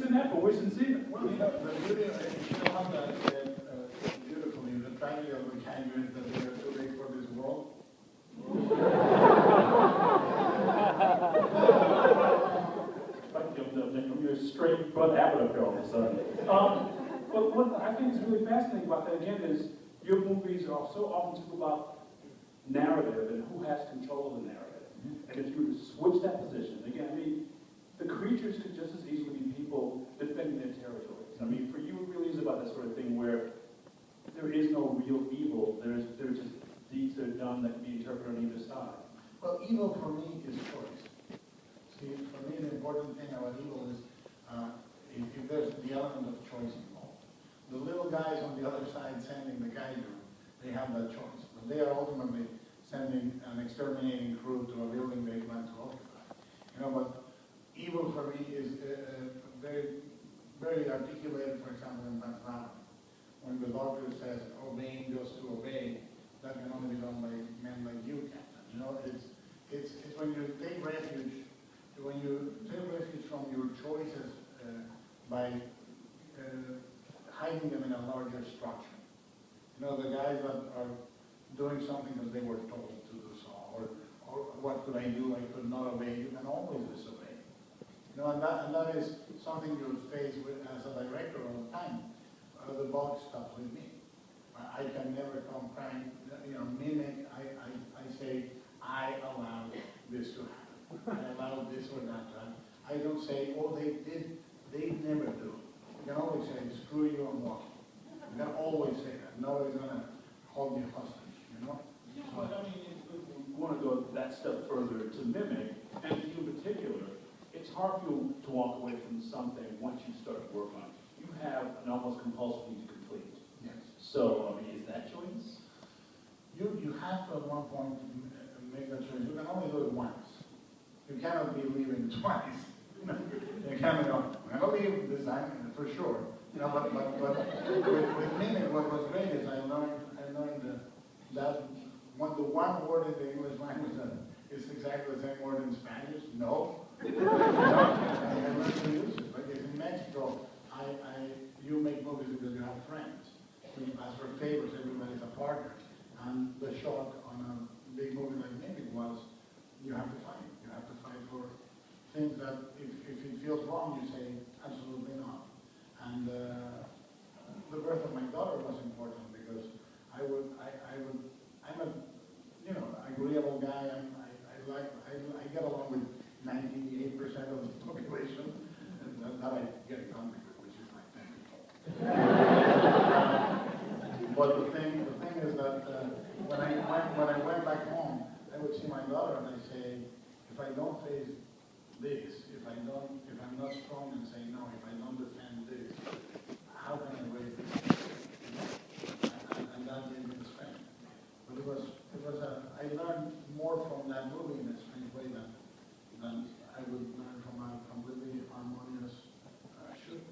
in that, but we're sincere. Well, the beauty of it, have that beautifully, the tragedy of the canyon is that they are too big for this world. You're straight Bud Abbott up here all of a sudden. But what I think is really fascinating about that, again, is your movies are so often talk about narrative and who has control of the narrative. And if you were to switch that position, again, I mean, the creatures could just as easily be people defending their territories. I mean, for you, it really is about that sort of thing where there is no real evil. There's just deeds that are done that can be interpreted on either side. Well, evil for me is choice. See, for me, the important thing about evil is if there's the element of choice involved. The little guys on the other side sending the kaiju, they have that choice. But they are ultimately sending an exterminating crew to a building they plan to occupy. You know, but evil for me is very, very articulated, for example, in Pantanal. When the doctor says, obeying just to obey, that can only be done by men like you, Captain. You know, it's when you take refuge from your choices by hiding them in a larger structure. You know, the guys that are doing something because they were told to do so, or what could I do? I could not obey. You can always disobey. You know, and that is something you face with as a director all the time. The buck stops with me. I can never come crying, you know, mimic. I say, I allowed this to happen. I allowed this or that to happen. I don't say, oh, they did. They never do. You can always say, screw you, I'm walking. You can always say that. Nobody's going to hold you hostage, you know? Yeah, but I mean, if we want to go that step further to mimic, and you in particular, it's hard for you to walk away from something once you start to work on it. You have an almost compulsive need to complete. Yes. So, I mean, is that choice? You have to at one point make that choice. You can only do it once. You cannot be leaving twice. You cannot go, I'm going to leave this time, for sure. You know, but with Mimic, what was great is I learned that the one word in the English language that is exactly the same word in Spanish, no. I learned to use it. But in Mexico, you make movies because you have friends. You ask for favors, everybody's a partner. And the shock on a big movie like Mimic was, you have to fight. You have to fight for things that if it feels wrong, you say, absolutely not. And the birth of my daughter was important because I'm a, you know, agreeable guy. I get along with 98% of the population, and that I get in conflict with, which is my thing. But the thing is that when I went back home, I would see my daughter and I say, if I don't face this, if I'm not strong and say no, if I don't defend this, how can I raise this? And that gave me the strength. But I learned more from that movie in a strange way than I would learn from a completely harmonious shoot.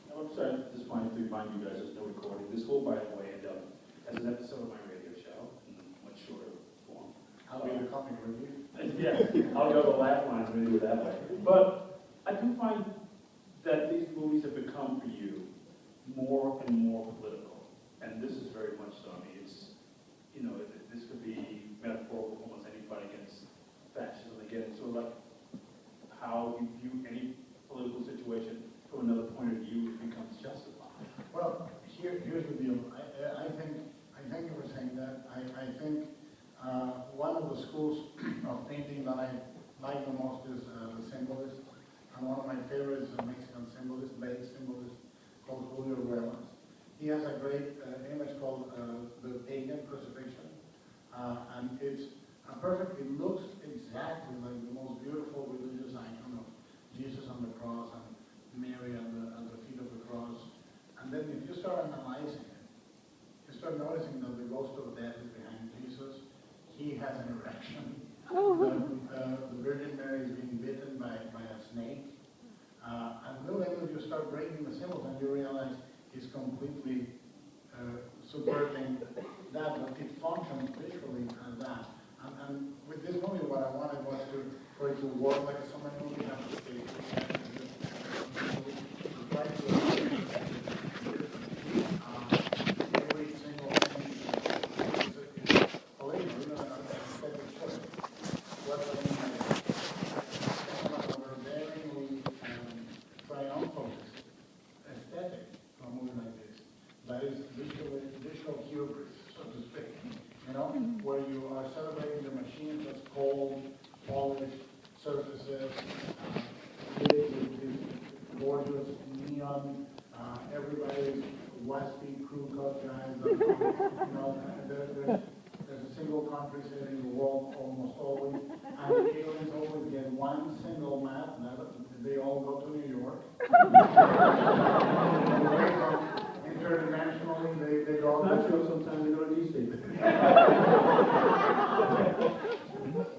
I'm sorry, just wanted to remind you guys there's no recording. This will, by the way, end up as an episode of my radio show in a much shorter form. I'll be the comic review. Yeah, I'll go the laugh lines and do it that way. But I do find that these movies have become for you more and more political. And this is very much so. I mean, it's, you know, this could be metaphorical for almost anybody against fascism. Again, it's sort of like how you view any political situation from another point of view becomes justified. Well, here's the deal. I think you were saying that. I think one of the schools of painting that I like the most is the symbolist. And one of my favorites is a Mexican symbolist, late symbolist, called Julio Ruelas. He has a great image called the pagan crucifixion. And it looks exactly like the most beautiful religious icon of Jesus on the cross and Mary at the feet of the cross. And then if you start analyzing it, you start noticing that the ghost of death is behind Jesus. He has an erection. The Virgin Mary is being bitten by a snake. And little by little you start breaking the symbols and you realize he's completely subverting that, but it functions visually as that. And with this movie, what I wanted was for it to work like a summer movie, have to stay gorgeous, neon, everybody's waspy, crew-cut guys. You know, there's a single country set in the world almost always, and the aliens always get one single map. They all go to New York. Internationally, they go. Not true. Sometimes they go to DC.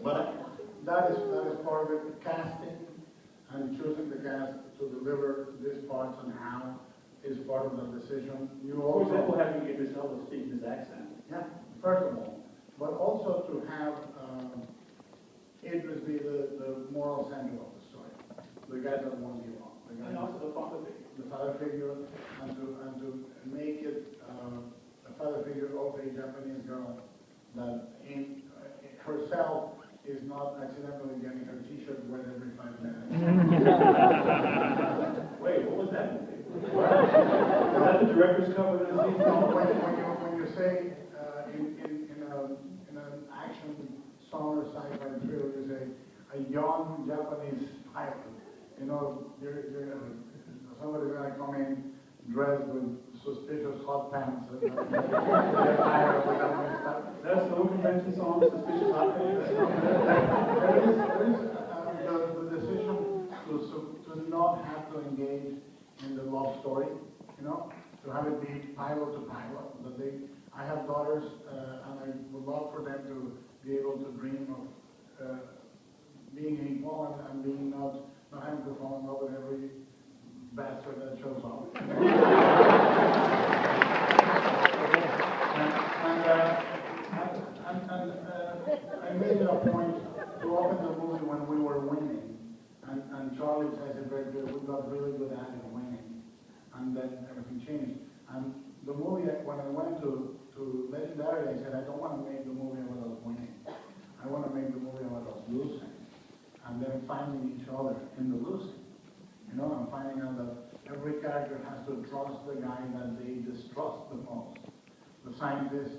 But that is part of it. Casting and choosing the cast to deliver these parts and how is part of the decision. You For also, example, having Idris Elba speak his accent. yeah, first of all, but also to have Idris be the moral center of the story, the guy that won't give up, the guy And also the father figure. the father figure, and to make it a father figure of a Japanese girl that in herself is not accidentally getting her T-shirt wet every 5 minutes. Wait, what was that movie? Is that the director's cover? When you say in an action summer sci-fi thriller, you say a young Japanese pilot. You know, somebody's gonna come in dressed with suspicious hot pants and That's no convention song, Suspicious Hot Pants. there is the decision to not have to engage in the love story, you know, to have it be pilot to pilot. I have daughters, and I would love for them to be able to dream of being equal and being not having to fall in love with every bastard that shows up. I made it a point to open the movie when we were winning, and Charlie says it very good. We got really good at it winning, and then everything changed. And the movie, when I went to Legendary, I said I don't want to make the movie about us winning. I want to make the movie about us losing, and then finding each other in the losing. You know, and finding out that every character has to trust the guy that they distrust the most. The scientist,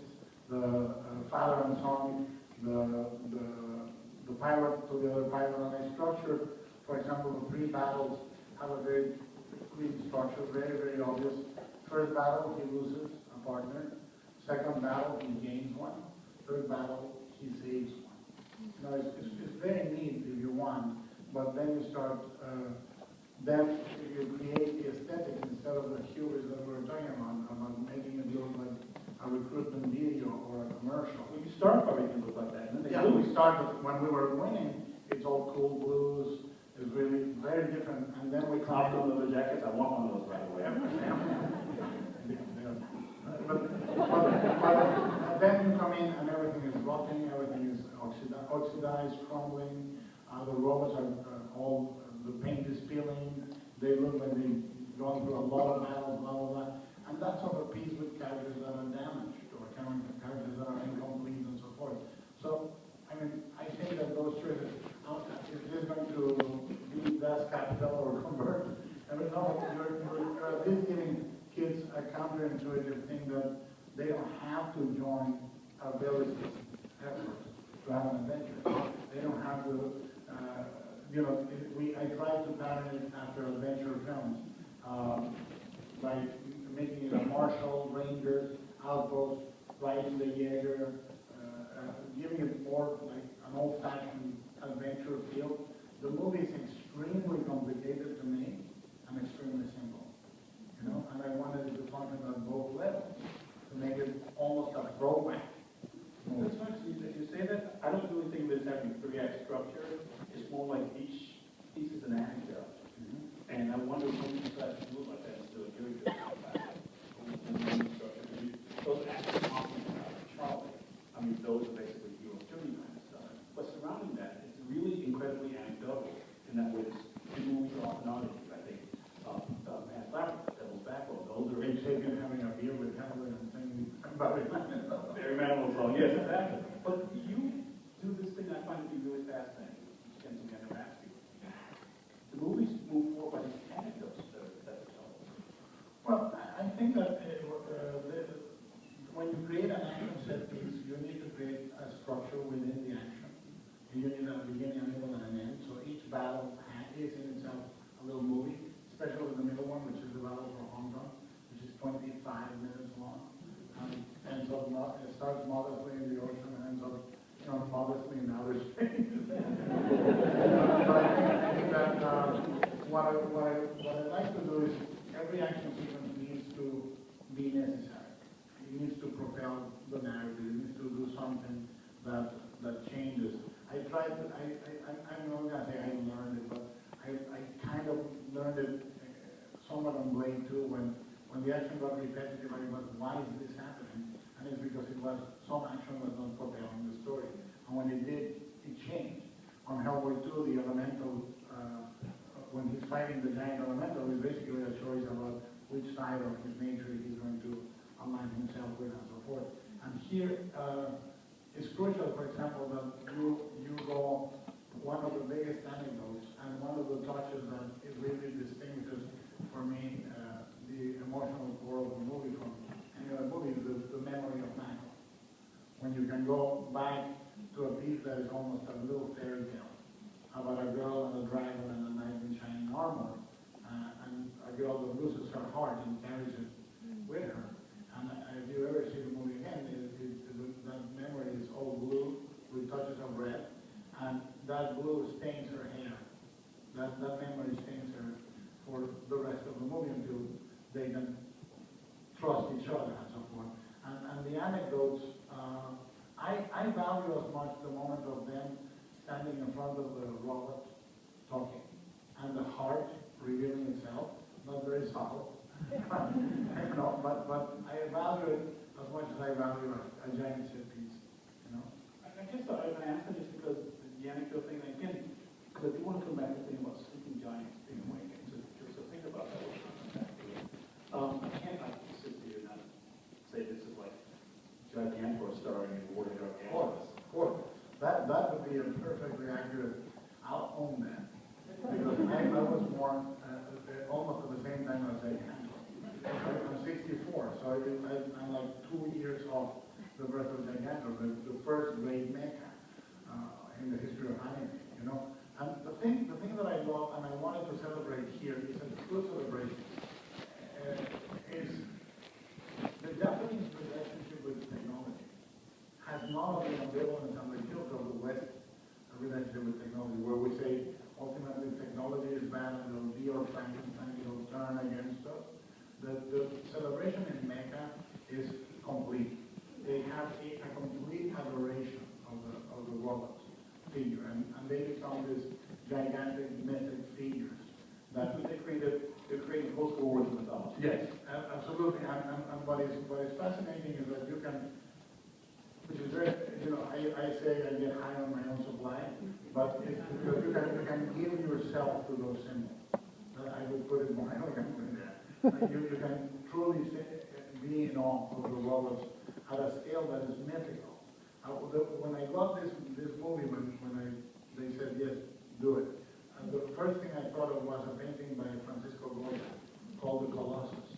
the father and son, the pilot to the other pilot. And I structured, for example, the 3 battles have a very clean structure, very, very obvious. First battle, he loses a partner. Second battle, he gains one. Third battle, he saves one. You know, it's very neat if you want, but then you start, then you create the aesthetic instead of the hubris that we were talking about making it look like a recruitment video or a commercial. Well, you start by making it look like that, and then Yeah, we started when we were winning. It's all cool blues. It's really very different, and then we Top on leather jackets. I want one of those right away. But then you come in and everything is rotting, everything is oxidized, crumbling. The robots are all, the paint is peeling. They look like they've gone through a lot of battles, blah, blah, blah. And that's of a piece with characters that are damaged or characters that are incomplete and so forth. So, I mean, I think that those choices, if this is going to be Das Capital or convert, I mean, no, you're at least giving kids a counterintuitive thing that they don't have to join a village effort to have an adventure. They don't have to, you know, I tried to pattern it after adventure films by making it a marshal, rangers, outpost, riding the Jaeger, giving it more like an old-fashioned adventure feel. The movie is extremely complicated to make and extremely simple, you know, and I wanted it to function on both levels to make it almost a throwback. That's nice. You say that. I don't really think of it as having 3-act structure. It's more like each piece is an anecdote. And I wonder if some decide to do it like that instead of doing it structure. Those acts are often Charlie. I mean, those are basically hero journey kind of stuff. But surrounding that, it's really incredibly anecdotal in that way. The movies are often not. I think Pan's Labyrinth, Devil's Backbone. Those are Shakespeare having a beer with Hamlet and singing about it. very manimal song. Yes, exactly. But you do this thing I find to be really fascinating. And something I never asked you. The movies move forward by these anecdotes that are told. Well, I think that when you create an action set piece, you need to create a structure within the action. You need a beginning, a middle, and an end. So each battle is in itself a little movie, especially with the one, which is developed for Hong Kong, which is 25 minutes long. It starts modestly in the ocean and ends up, modestly in outer space. But I think that what I like to do is every action sequence needs to be necessary. It needs to propel the narrative. It needs to do something that changes. I'm not gonna say I learned it, but I kind of learned it somewhat on Blade 2 when the action got repetitive. I was, why is this happening? And it's because it was some action was not propelling the story. And when it did, it changed. On Hellboy 2, the elemental, when he's fighting the giant elemental, is basically a choice about which side of his nature he's going to align himself with and so forth. And here, it's crucial, for example, that you go, one of the biggest anecdotes and one of the touches that it really distinguishes for me the emotional core of the movie from any other movie is the memory of Michael. When you can go back to a piece that is almost a little fairy tale about a girl and a dragon and a knight in shining armor, and a girl that loses her heart and carries it with her. And if you ever see the movie again, that memory is all blue with touches of red, and that blue stains her hair. That memory stains her for the rest of the movie until they can trust each other and so forth. And the anecdotes, I value as much the moment of them standing in front of the robot talking, and the heart revealing itself, not very subtle. But I value it as much as I value a giant set piece. I guess I asked that just because the anecdote thing, again, because I do want to come back to the thing about sleeping giants being awake. So think about that. I can't sit here and not say this is like Gigantor starring in Warrior of Atlas. Of course. That would be a perfectly accurate. I'll own that. Because I was born almost at the same time as Gigantor. I'm 64, so I'm like 2 years off the birth of Gigantor, the first great mecha in the history of anime, And the thing that I love and I wanted to celebrate here is a true celebration. Is the Japanese relationship with technology has not only ambivalence on the guilt of the West relationship with technology, where we say ultimately technology is bad and it'll be our Frankenstein, it'll turn against us. The celebration in Mecha is complete. They have a complete adoration of the robot figure, and they become this gigantic mythic figures that They created post-war with mythology. yes, absolutely. And what is fascinating is that you can, which is very, I say I get high on my own supply, but it's because you can give yourself to those symbols. I would put it more elegantly than that. You can truly be in awe of the robots at a scale that is mythical. When I got this movie, when they said yes, do it. The first thing I thought of was a painting by Francisco Goya called The Colossus.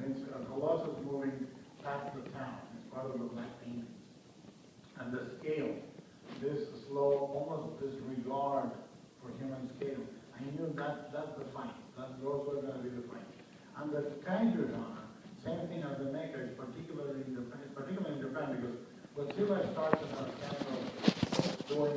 It's a colossus moving past the town. It's part of the black paintings. And the scale, this slow, almost disregard for human scale. I knew that's the fight. Those were going to be the fight. And the kaiju genre, same thing as the mecha, is particularly in Japan because Godzilla starts as a kind of going